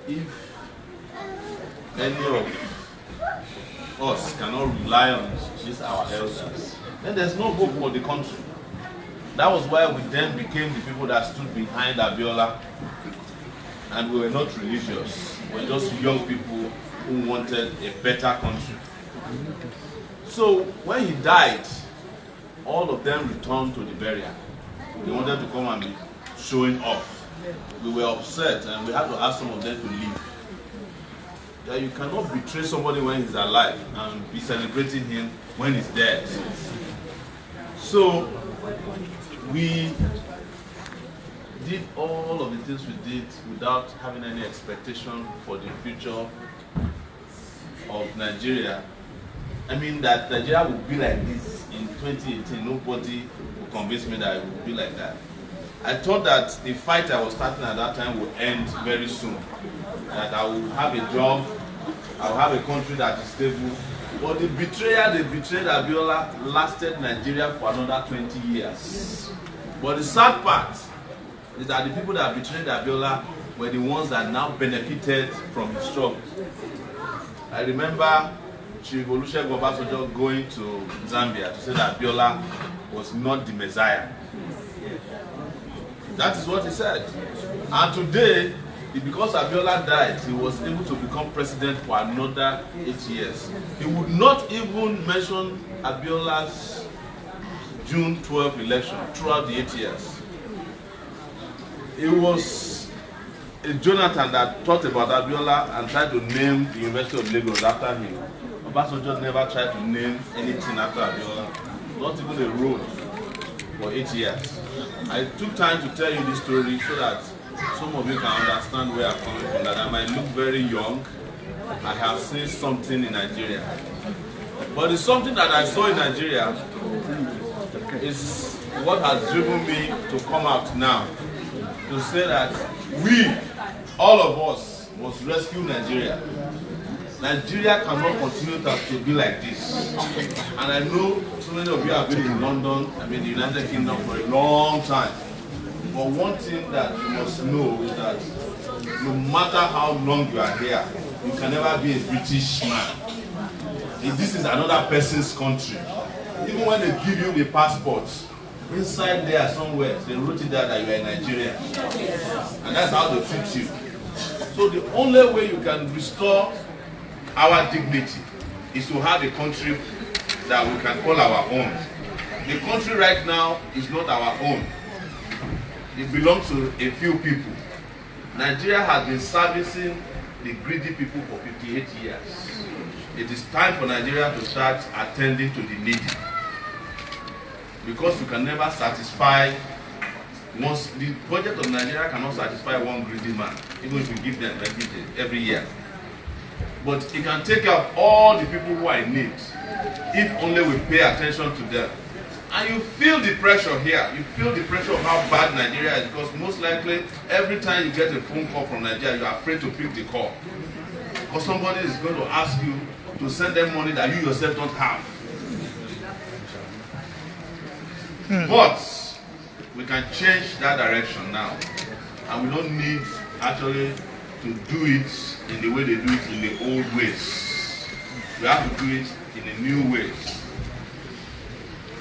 if any of us cannot rely on these our elders, then there's no hope for the country. That was why we then became the people that stood behind Abiola, and we were not religious. We were just young people who wanted a better country. So when he died, all of them returned to the burial. They wanted to come and be showing off. We were upset and we had to ask some of them to leave. That you cannot betray somebody when he's alive and be celebrating him when he's dead. So we did all of the things we did without having any expectation for the future of Nigeria. I mean that Nigeria would be like this in 2018. Nobody would convince me that it would be like that. I thought that the fight I was starting at that time would end very soon. That I would have a job, I would have a country that is stable. But the betrayal they betrayed Abiola lasted Nigeria for another 20 years. But the sad part is that the people that betrayed Abiola were the ones that now benefited from his struggle. I remember Chief Olusegun Obasanjo going to Zambia to say that Abiola was not the Messiah. That is what he said. And today, because Abiola died, he was able to become president for another 8 years. He would not even mention Abiola's June 12 election throughout the 8 years. It was Jonathan that thought about Abiola and tried to name the University of Lagos after him. Obasanjo never tried to name anything after Abiola, not even a road for 8 years. I took time to tell you this story so that some of you can understand where I'm coming from. That I might look very young. I have seen something in Nigeria. But it's something that I saw in Nigeria is what has driven me to come out now to say that we, all of us, must rescue Nigeria. Nigeria cannot continue to be like this. And I know so many of you have been in London, I mean the United Kingdom for a long time. But one thing that you must know is that no matter how long you are here, you can never be a British man. If this is another person's country, even when they give you the passport, inside there somewhere, they wrote it there that you are in Nigeria. And that's how they treat you. So the only way you can restore our dignity is to have a country that we can call our own. The country right now is not our own. It belongs to a few people. Nigeria has been servicing the greedy people for 58 years. It is time for Nigeria to start attending to the needy. Because you can never satisfy, once the budget of Nigeria cannot satisfy one greedy man, even if you give them every year. But it can take care of all the people who are in need, if only we pay attention to them. And you feel the pressure here. You feel the pressure of how bad Nigeria is, because most likely every time you get a phone call from Nigeria, you are afraid to pick the call. Because somebody is going to ask you to send them money that you yourself don't have. But we can change that direction now. And we don't need actually to do it in the way they do it in the old ways. We have to do it in a new way.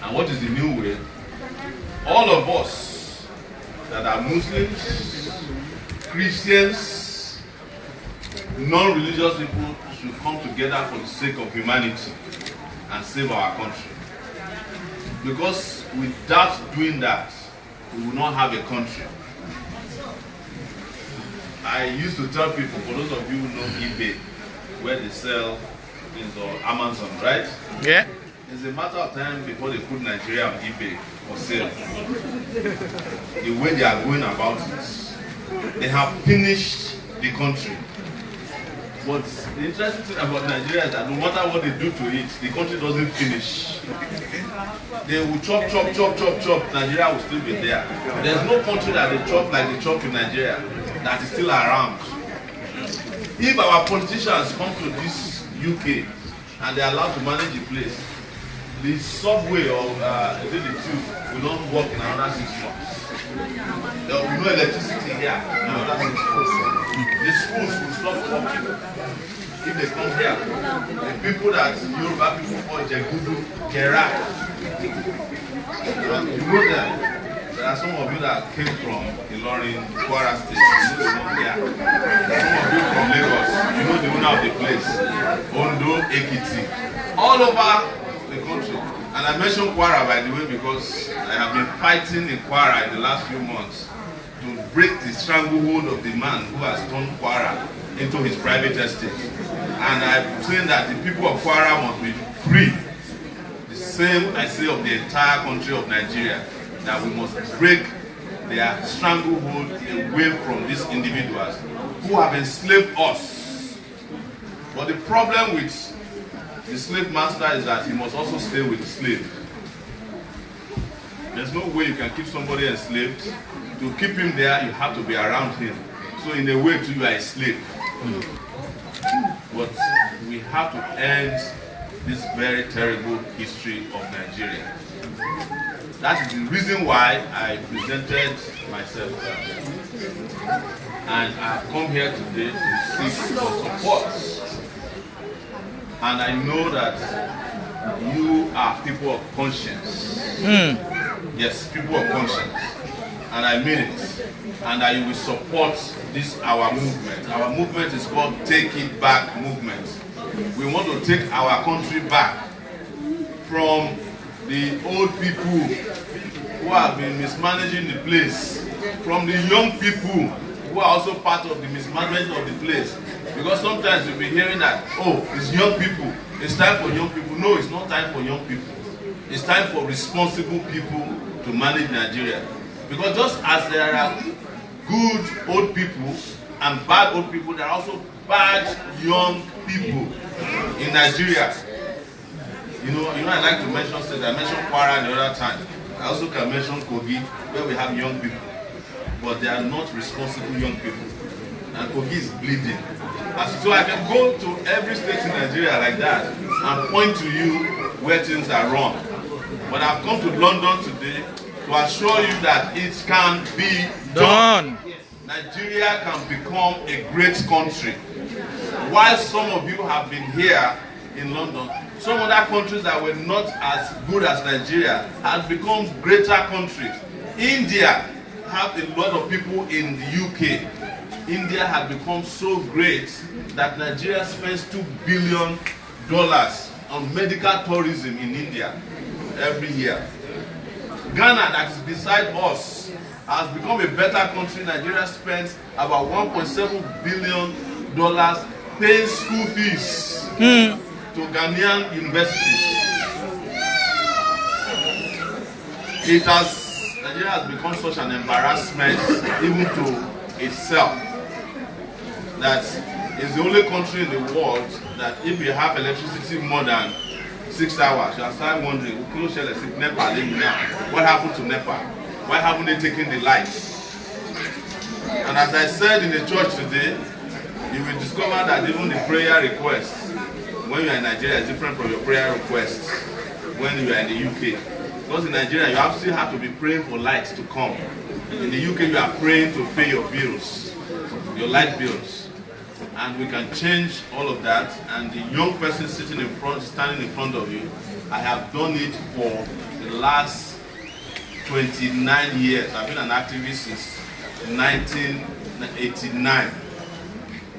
And what is the new way? All of us that are Muslims, Christians, non-religious people should come together for the sake of humanity and save our country. Because without doing that, we will not have a country. I used to tell people, for those of you who know eBay, where they sell things, or Amazon, right? Yeah. It's a matter of time before they put Nigeria on eBay for sale. The way they are going about it, they have finished the country. But the interesting thing about Nigeria is that no matter what they do to it, the country doesn't finish. They will chop, chop, chop, chop, chop. Nigeria will still be there. There's no country that they chop like they chop in Nigeria that is still around. If our politicians come to this UK and they are allowed to manage the place, the subway or the tube will not work in another 6 months. There will be no electricity here in another 6 months. The schools will stop stop working. If they come here, the people that Yoruba people call Jegudu, Kera, you know them. There are some of you that came from Ilorin, Kwara State, you know the here. Some of you from Lagos, you know the owner of the place, Ondo, Ekiti, all over the country. And I mentioned Kwara, by the way, because I have been fighting in Kwara in the last few months to break the stranglehold of the man who has turned Kwara into his private estate. And I'm saying that the people of Kwara must be free. The same I say of the entire country of Nigeria, that we must break their stranglehold away from these individuals who have enslaved us. But the problem with the slave master is that he must also stay with the slave. There's no way you can keep somebody enslaved. To keep him there, you have to be around him. So in a way, too, you are a slave. But we have to end this very terrible history of Nigeria. That is the reason why I presented myself. And I have come here today to seek your support. And I know that you are people of conscience. Yes, people of conscience. And I mean it. And that you will support this, our movement. Our movement is called Take It Back Movement. We want to take our country back from the old people who have been mismanaging the place, from the young people who are also part of the mismanagement of the place. Because sometimes you'll be hearing that, oh, it's young people, it's time for young people. No, it's not time for young people. It's time for responsible people to manage Nigeria. Because just as there are good old people and bad old people, there are also bad young people in Nigeria. You know, I like to mention states. I mentioned Kwara the other time. I also can mention Kogi, where we have young people. But they are not responsible young people. And Kogi is bleeding. So I can go to every state in Nigeria like that and point to you where things are wrong. But I've come to London today to assure you that it can be done. Nigeria can become a great country. While some of you have been here in London, some other countries that were not as good as Nigeria have become greater countries. India have a lot of people in the UK. India has become so great that Nigeria spends $2 billion on medical tourism in India every year. Ghana, that is beside us, has become a better country. Nigeria spends about $1.7 billion paying school fees to Ghanaian universities. Nigeria has become such an embarrassment even to itself that it's the only country in the world that if you have electricity more than 6 hours, you'll start wondering, what happened to NEPA? Why haven't they taken the lights? And as I said in the church today, you will discover that even the prayer requests when you are in Nigeria is different from your prayer requests when you are in the UK. Because in Nigeria, you still have to be praying for lights to come. In the UK, you are praying to pay your bills, your light bills. And we can change all of that. And the young person sitting in front, standing in front of you, I have done it for the last 29 years. I've been an activist since 1989.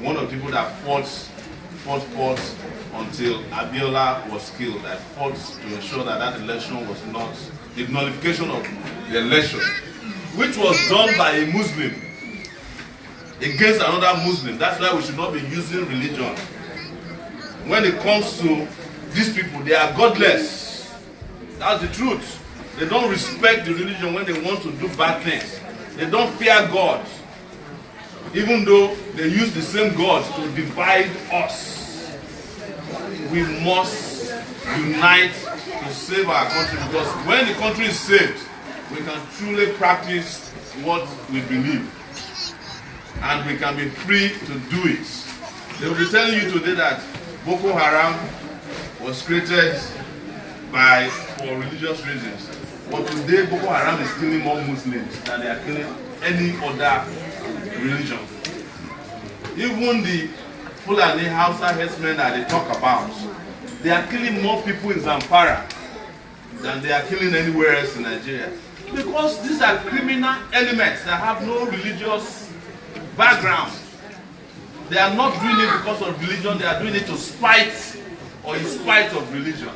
One of the people that fought until Abiola was killed. I fought to ensure that that election was not, the nullification of the election, which was done by a Muslim against another Muslim. That's why we should not be using religion. When it comes to these people, they are godless. That's the truth. They don't respect the religion when they want to do bad things. They don't fear God. Even though they use the same God to divide us. We must unite to save our country, because when the country is saved, we can truly practice what we believe. And we can be free to do it. They will be telling you today that Boko Haram was created for religious reasons. But today Boko Haram is killing more Muslims than they are killing any other religion. Even the Fulani Hausa herdsmen that they talk about, they are killing more people in Zamfara than they are killing anywhere else in Nigeria. Because these are criminal elements that have no religious background. They are not doing it because of religion, they are doing it to spite or in spite of religion.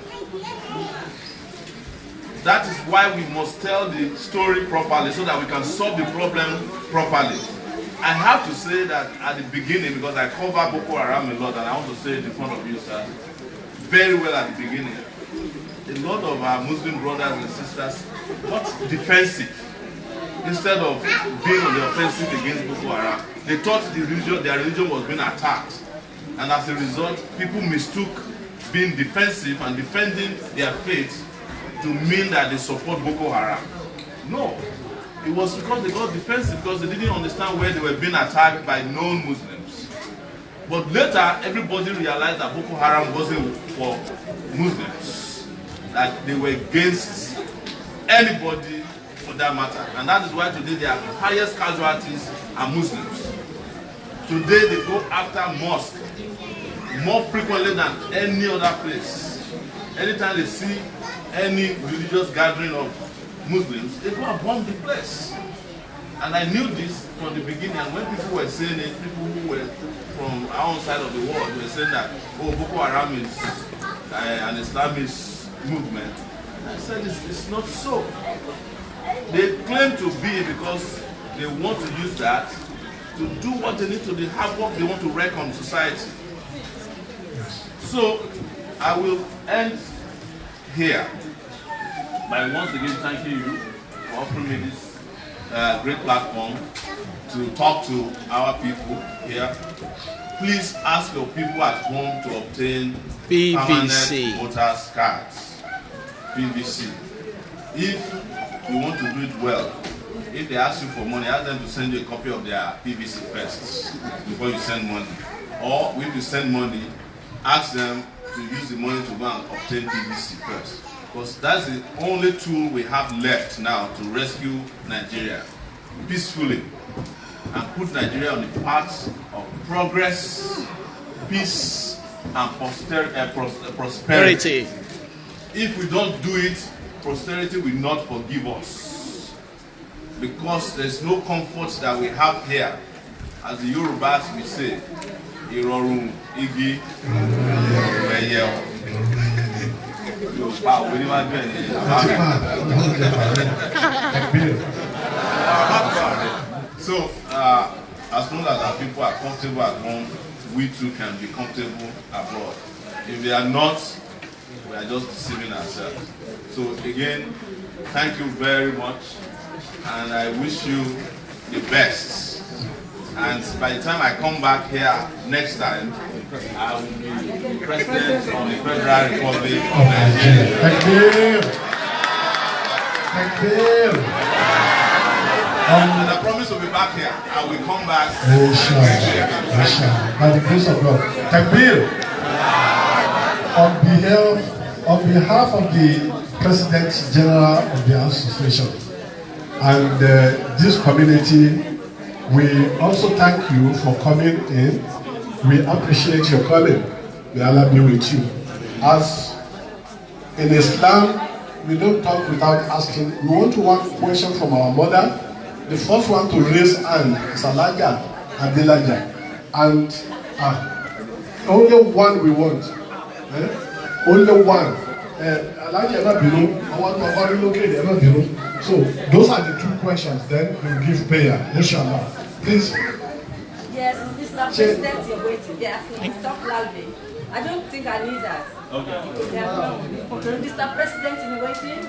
That is why we must tell the story properly so that we can solve the problem properly. I have to say that at the beginning, because I cover Boko Haram a lot, and I want to say it in front of you, sir, very well at the beginning, a lot of our Muslim brothers and sisters got defensive. Instead of being on the offensive against Boko Haram, they thought their religion was being attacked. And as a result, people mistook being defensive and defending their faith to mean that they support Boko Haram. No. It was because they got defensive because they didn't understand where they were being attacked by non-Muslims. But later, everybody realized that Boko Haram wasn't for Muslims, that they were against anybody for that matter. And that is why today their highest casualties are Muslims. Today they go after mosques more frequently than any other place. Anytime they see any religious gathering of Muslims, they go and bomb the place. And I knew this from the beginning, and when people were saying it, people who were from our own side of the world were saying that, oh, Boko Haram is an Islamist movement. I said, it's not so. They claim to be because they want to use that to do what they need to do, have what they want to wreak on society. So, I will end here by once again thanking you for offering me this great platform to talk to our people here. Please ask your people at home to obtain permanent voters cards, PVC. If you want to do it well, if they ask you for money, ask them to send you a copy of their PVC first before you send money. Or if you send money, ask them to use the money to go and obtain PVC first. Because that's the only tool we have left now to rescue Nigeria peacefully and put Nigeria on the path of progress, peace, and prosperity. If we don't do it, posterity will not forgive us. Because there's no comfort that we have here. As the Yorubas we say, Iroru, Igi, Beyeo. So, as long as our people are comfortable at home, we too can be comfortable abroad. If they are not, we are just deceiving ourselves. So again, thank you very much, and I wish you the best. And by the time I come back here next time, I will be President of the Federal Republic of Nigeria. Thank you. Thank you. And I promise to be back here. I will come back. By the grace of God. Thank you. On behalf of the President General of the Association and this community, we also thank you for coming in. We appreciate your coming. May Allah be with you. As in Islam, we don't talk without asking. We want to one question from our mother. The first one to raise hand is Alaja Adelaja. And only one we want. Only one. Alaja Emebiru, I want to relocate Emebiru. So those are the two questions. Then we'll give prayer. Inshallah. Please. Yes, Mr. President, you're waiting. They're asking to talk loudly. I don't think I need that. Okay. Okay. Mr. President, you're waiting.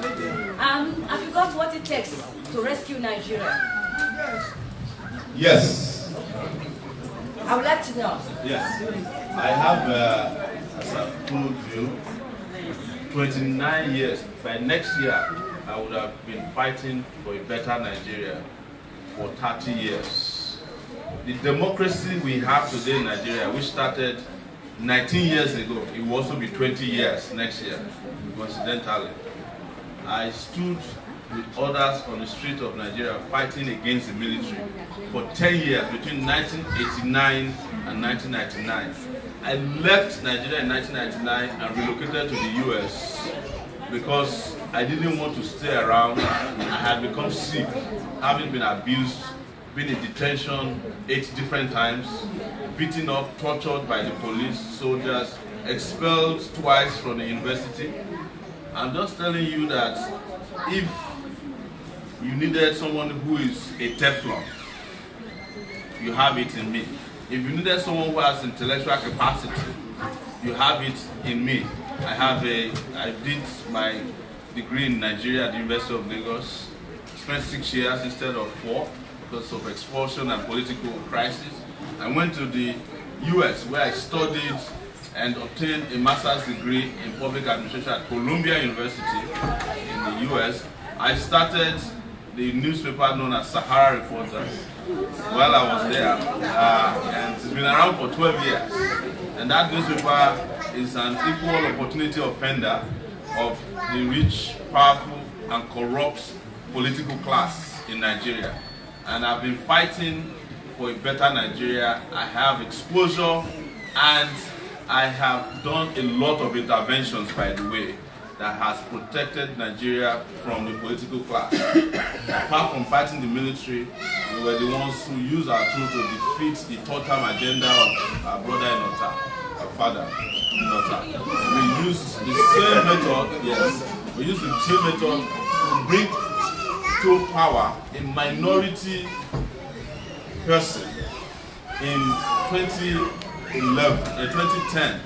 Have you got what it takes to rescue Nigeria? Yes. I would like to know. Yes. I have, as I told you, 29 years. By next year, I would have been fighting for a better Nigeria for 30 years. The democracy we have today in Nigeria, which started 19 years ago, it will also be 20 years next year, coincidentally. I stood with others on the street of Nigeria fighting against the military for 10 years, between 1989 and 1999. I left Nigeria in 1999 and relocated to the US because I didn't want to stay around. I had become sick, having been abused, been in detention 8 different times, beaten up, tortured by the police, soldiers, expelled twice from the university. I'm just telling you that if you needed someone who is a Teflon, you have it in me. If you needed someone who has intellectual capacity, you have it in me. I did my degree in Nigeria at the University of Lagos, spent 6 years instead of 4 because of expulsion and political crisis. I went to the US where I studied and obtained a master's degree in public administration at Columbia University in the US. I started the newspaper known as SAHARA Reporter while I was there, and it's been around for 12 years. And that newspaper is an equal opportunity offender of the rich, powerful, and corrupt political class in Nigeria. And I've been fighting for a better Nigeria. I have exposure, and I have done a lot of interventions, by the way, that has protected Nigeria from the political class. Apart from fighting the military, we were the ones who used our tool to defeat the total agenda of our brother in Ota, our father in Ota. We used the same method, yes, we used the same method to bring to power a minority person in 2010,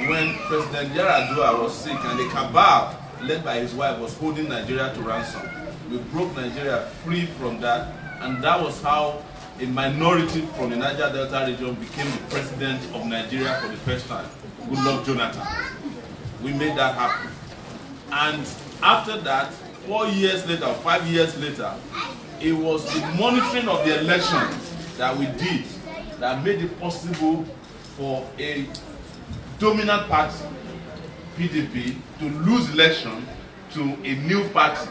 when President Yar'Adua was sick and a cabal led by his wife was holding Nigeria to ransom. We broke Nigeria free from that, and that was how a minority from the Niger Delta region became the president of Nigeria for the first time, Goodluck Jonathan. We made that happen. And after that, 4 years later, 5 years later, it was the monitoring of the election that we did that made it possible for a dominant party, PDP, to lose election to a new party.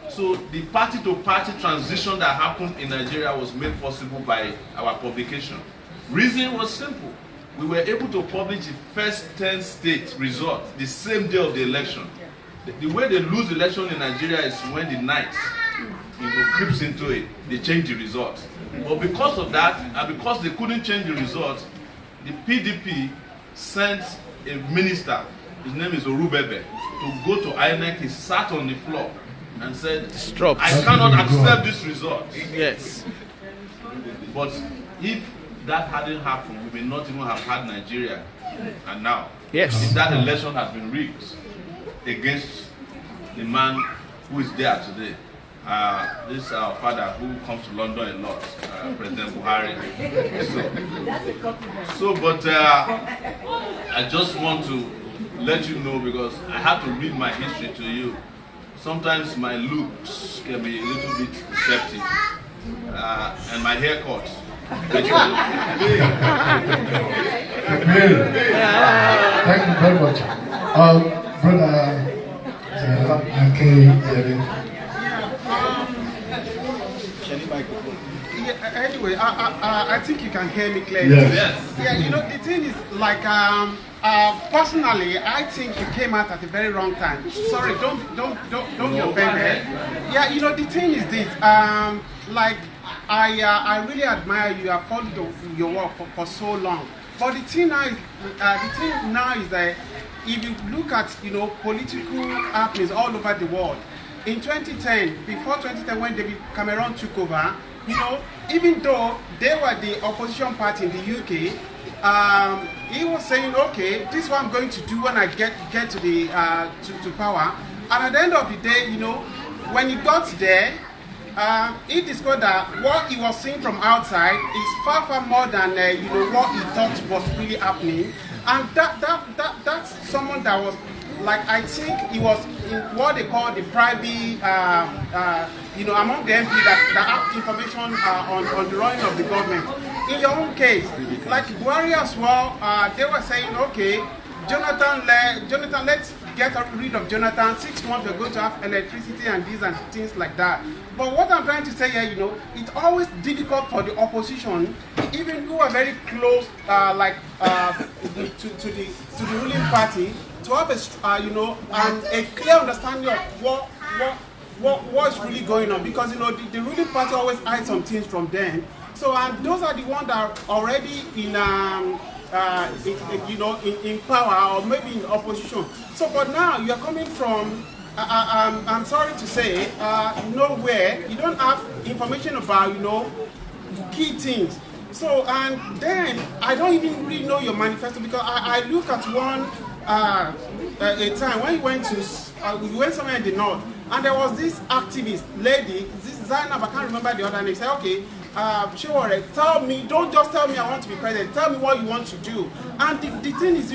So the party-to-party transition that happened in Nigeria was made possible by our publication. Reason was simple. We were able to publish the first 10 state results the same day of the election. The way they lose election in Nigeria is when the night creeps into it, they change the results. But because of that, and because they couldn't change the results, the PDP sent a minister, his name is Orubebe, to go to INEC. He sat on the floor and said, I cannot accept this result. Yes. But if that hadn't happened, we may not even have had Nigeria. And now, yes, if that election had been rigged against the man who is there today, this is our father who comes to London a lot, President Buhari. But I just want to let you know, because I have to read my history to you. Sometimes my looks can be a little bit deceptive, and my haircut. Thank you very much. Brother anyway, I think you can hear me clearly. Yes. Yeah, you know, the thing is, like, personally, I think you came out at a very wrong time. Sorry, don't be offended. Yeah, you know, the thing is this, like, I really admire you. I followed your work for so long. But the thing now is that if you look at, you know, political happenings all over the world, in 2010, before 2010, when David Cameron took over, you know, even though they were the opposition party in the UK, he was saying, okay, this is what I'm going to do when I get to the to power. And at the end of the day, you know, when he got there, he discovered that what he was seeing from outside is far more than you know, what he thought was really happening. And that's someone that was, like, I think he was in what they call the private, you know, among the MPs that have information on the running of the government. In your own case, like Buhari as well, they were saying, okay, Jonathan, let's get rid of Jonathan. 6 months we're going to have electricity and these and things like that. But what I'm trying to say here, you know, it's always difficult for the opposition, even who are very close, to the ruling party, to have a a clear understanding of what's really going on, because you know the ruling party always hides some things from them. So and those are the ones that are already in power or maybe in opposition. So but now you are coming from I'm sorry to say nowhere. You don't have information about key things. So and then I don't even really know your manifesto, because I look at one a time when you went to we went somewhere in the north, and there was this activist lady, this Zainab, I can't remember the other name, said, okay, Sowore, tell me, don't just tell me I want to be president, tell me what you want to do. And the thing is,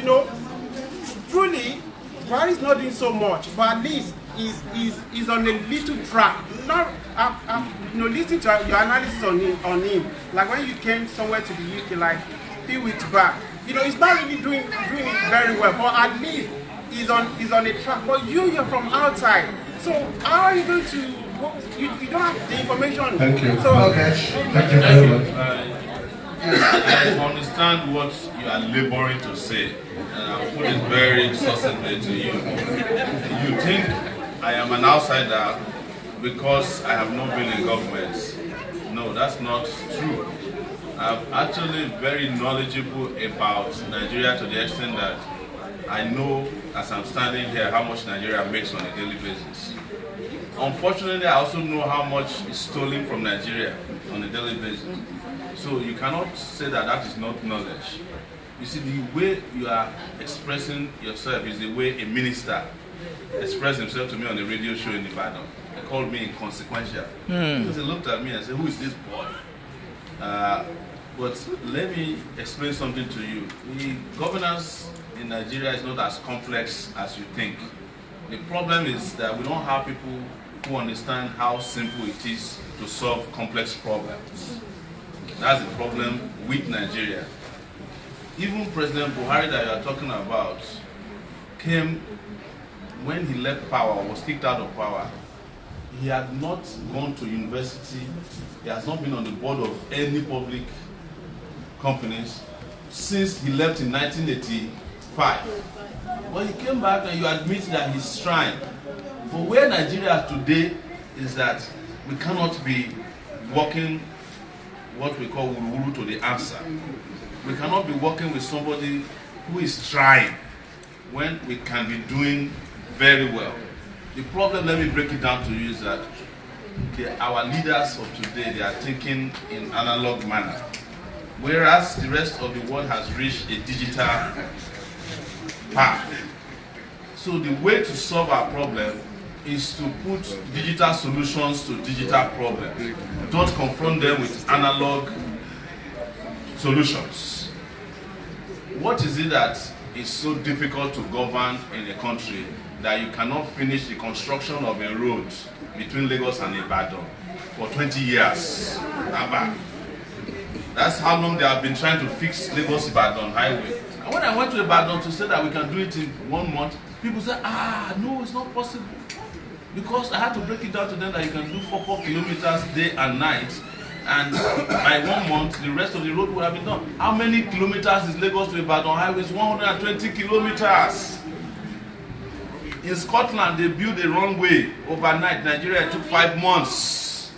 truly, Buhari is not doing so much, but at least is on a little track. Now, listening to your analysis on him, like when you came somewhere to the UK, like a few weeks back, he's not really doing it very well, but at least he's on a track. But you're from outside, so how are you going to? You don't have the information. Thank you. So, okay. Thank you very much. I understand what you are laboring to say, and I'll put it very succinctly to you. You think I am an outsider because I have not been in government. No, that's not true. I'm actually very knowledgeable about Nigeria to the extent that I know, as I'm standing here, how much Nigeria makes on a daily basis. Unfortunately, I also know how much is stolen from Nigeria on a daily basis. So you cannot say that that is not knowledge. You see, the way you are expressing yourself is the way a minister expressed himself to me on a radio show in Ibadan. They called me inconsequential. Because they looked at me and said, who is this boy? But let me explain something to you. The governance in Nigeria is not as complex as you think. The problem is that we don't have people who understand how simple it is to solve complex problems. That's the problem with Nigeria. Even President Buhari that you are talking about came, when he left power, was kicked out of power. He had not gone to university. He has not been on the board of any public companies since he left in 1985. But he came back and you admit that he's trying. But where Nigeria today is that we cannot be working what we call wuru to the answer. We cannot be working with somebody who is trying when we can be doing very well. The problem, let me break it down to you, is that our leaders of today, they are thinking in analog manner. Whereas the rest of the world has reached a digital path. So the way to solve our problem is to put digital solutions to digital problems. Don't confront them with analog solutions. What is it that is so difficult to govern in a country that you cannot finish the construction of a road between Lagos and Ibadan for 20 years? That's how long they have been trying to fix Lagos-Ibadan highway. And when I went to Ibadan to say that we can do it in 1 month, people said, no, it's not possible. Because I had to break it down to them that you can do 4 kilometers day and night, and by 1 month, the rest of the road would have been done. How many kilometers is Lagos to Ibadan highway? It's 120 kilometers. In Scotland, they built the wrong way overnight. Nigeria, it took 5 months.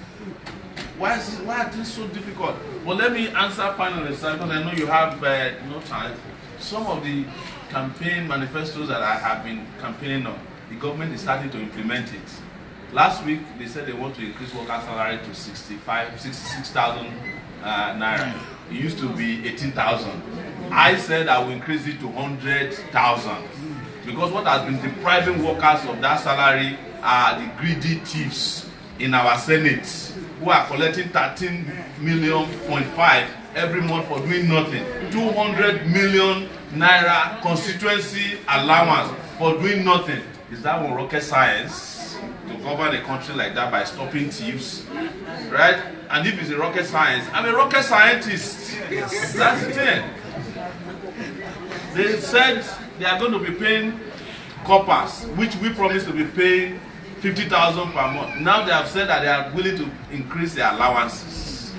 Why are things so difficult? Well, let me answer finally, sir, because I know you have no time. Some of the campaign manifestos that I have been campaigning on, the government is starting to implement it. Last week, they said they want to increase worker salary to 66,000 naira. It used to be 18,000. I said I will increase it to 100,000. Because what has been depriving workers of that salary are the greedy thieves in our Senate, who are collecting 13.5 million every month for doing nothing. 200 million naira constituency allowance for doing nothing. Is that one rocket science to govern a country like that by stopping thieves? Right? And if it's a rocket science, I'm a rocket scientist. That's the thing. They said they are going to be paying coppers, which we promised to be paying 50,000 per month. Now they have said that they are willing to increase their allowances.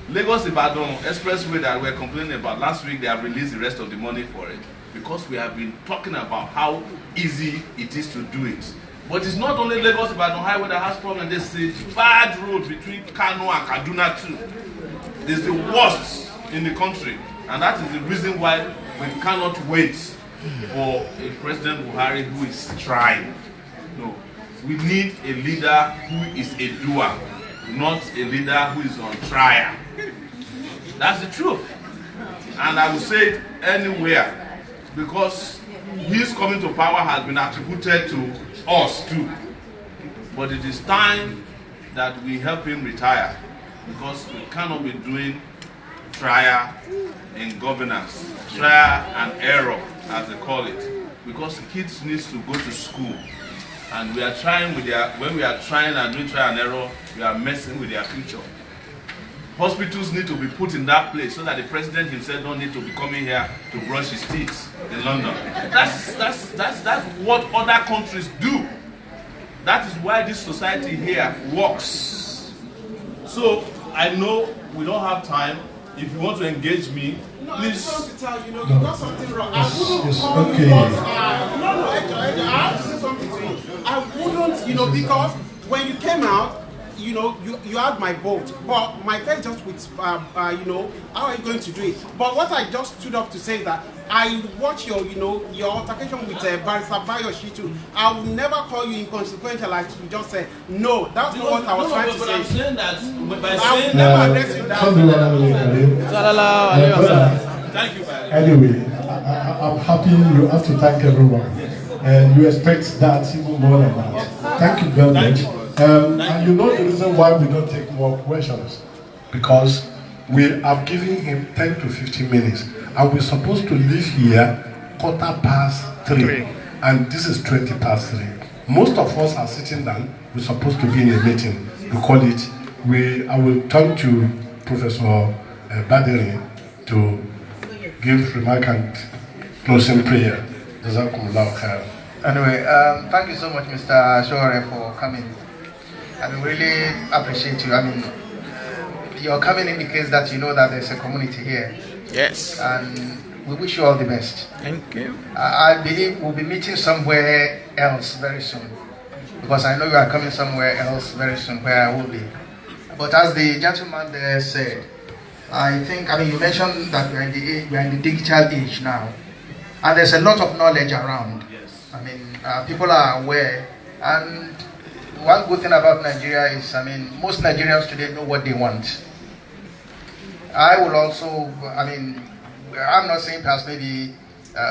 Lagos Ibadan expressway that we were complaining about last week, they have released the rest of the money for it, because we have been talking about how easy it is to do it. But it's not only Lagos Ibadan highway that has problems. There's a bad road between Kano and Kaduna too. It's the worst in the country, and that is the reason why we cannot wait for a President Buhari who is trying. No, we need a leader who is a doer, not a leader who is on trial. That's the truth, and I will say it anywhere, because his coming to power has been attributed to us too. But it is time that we help him retire, because we cannot be doing trial in governance, trial and error as they call it, because kids need to go to school, and we are trying with their, when we are trying and doing trial and error, we are messing with their future. Hospitals need to be put in that place so that the president himself don't need to be coming here to brush his teeth in London. That's what other countries do. That is why this society here works. So I know we don't have time. If you want to engage me, please. I just want to tell you, you got something wrong. I wouldn't call you, I have to say something to you. I wouldn't, because when you came out, you had my vote, but my face just with, how are you going to do it? But what I just stood up to say is that I watch your altercation with Barrister Bayo Shitu. I will never call you inconsequential, like you just said. No, that's not what I was trying to say. I'm saying that by I saying will never address you that. thank you. Anyway, I'm happy you have to thank everyone, and you expect that even more than that. Thank you very much. And you know the reason why we don't take more questions, because we are giving him 10 to 15 minutes, and we're supposed to leave here 3:15, and this is 3:20. Most of us are sitting down. We're supposed to be in a meeting. We call it. I will turn to Professor Baderi to give remark and closing prayer. Anyway, thank you so much, Mr. Sowore, for coming. I really appreciate you. Your coming indicates that you know that there's a community here. Yes. And we wish you all the best. Thank you. I believe we'll be meeting somewhere else very soon, because I know you are coming somewhere else very soon where I will be. But as the gentleman there said, I think, you mentioned that we are in the digital age now, and there's a lot of knowledge around. Yes. People are aware, and one good thing about Nigeria is, most Nigerians today know what they want. I will also, I'm not saying perhaps maybe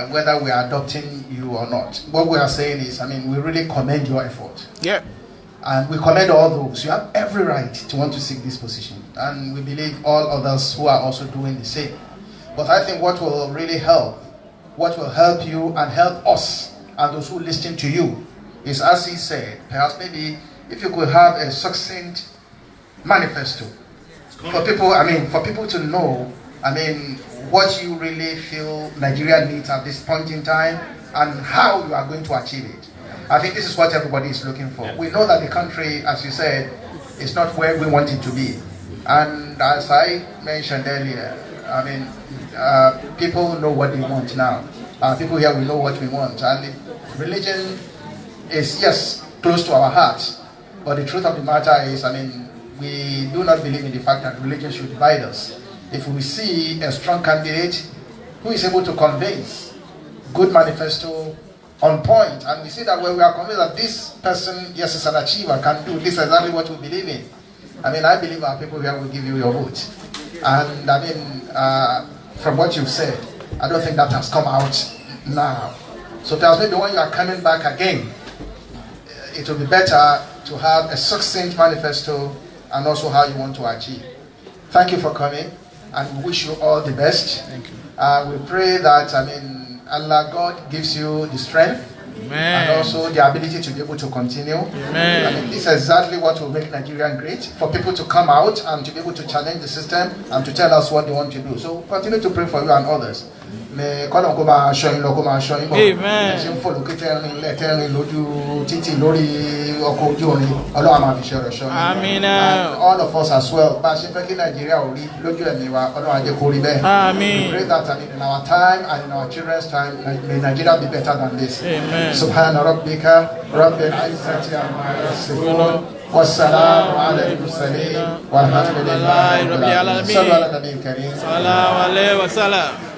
whether we are adopting you or not. What we are saying is, we really commend your effort. Yeah. And we commend all those. You have every right to want to seek this position. And we believe all others who are also doing the same. But I think what will really help, what will help you and help us and those who listen to you, is, as he said, perhaps maybe if you could have a succinct manifesto for people, for people to know, what you really feel Nigeria needs at this point in time and how you are going to achieve it. I think this is what everybody is looking for. We know that the country, as you said, is not where we want it to be. And as I mentioned earlier, people know what they want now. People here, we know what we want. And religion is, yes, close to our hearts, but the truth of the matter is, we do not believe in the fact that religion should divide us. If we see a strong candidate who is able to convince, good manifesto, on point, and we see that when we are convinced that this person, yes, is an achiever, can do this exactly what we believe in, I believe our people here will give you your vote. And from what you've said, I don't think that has come out now. So perhaps maybe when you are coming back again, it will be better to have a succinct manifesto and also how you want to achieve. Thank you for coming, and we wish you all the best. Thank you. We pray that, Allah God gives you the strength, Amen, and also the ability to be able to continue. Amen. This is exactly what will make Nigeria great, for people to come out and to be able to challenge the system and to tell us what they want to do. So continue to pray for you and others. kọ́nà kó máa ṣọyìn lọ kó máa ṣọyìn bọ̀. Amen. ṣe ń fò lókè tẹ́rin lójú títì lórí ọkọ̀ ojú orin ọlọ́run máa fi ṣe ọ̀rọ̀ ṣọyìn. Àmín. And all of us as well bá a ṣe fẹ́ kí Nàìjíríà ò rí lójú ẹ̀mí wa ọlọ́run á jẹ́ kó rí bẹ́ẹ̀. Àmín. We pray that in our time and in our children's time may Nigeria be better than this. Amen. Subhana rabbika rabbil izzati amma yasifun wassalamu ala al-mursalin walhamdulillahi rabbil alamin. Sallu ala nabiyil karim. Sallallahu alaihi wasallam.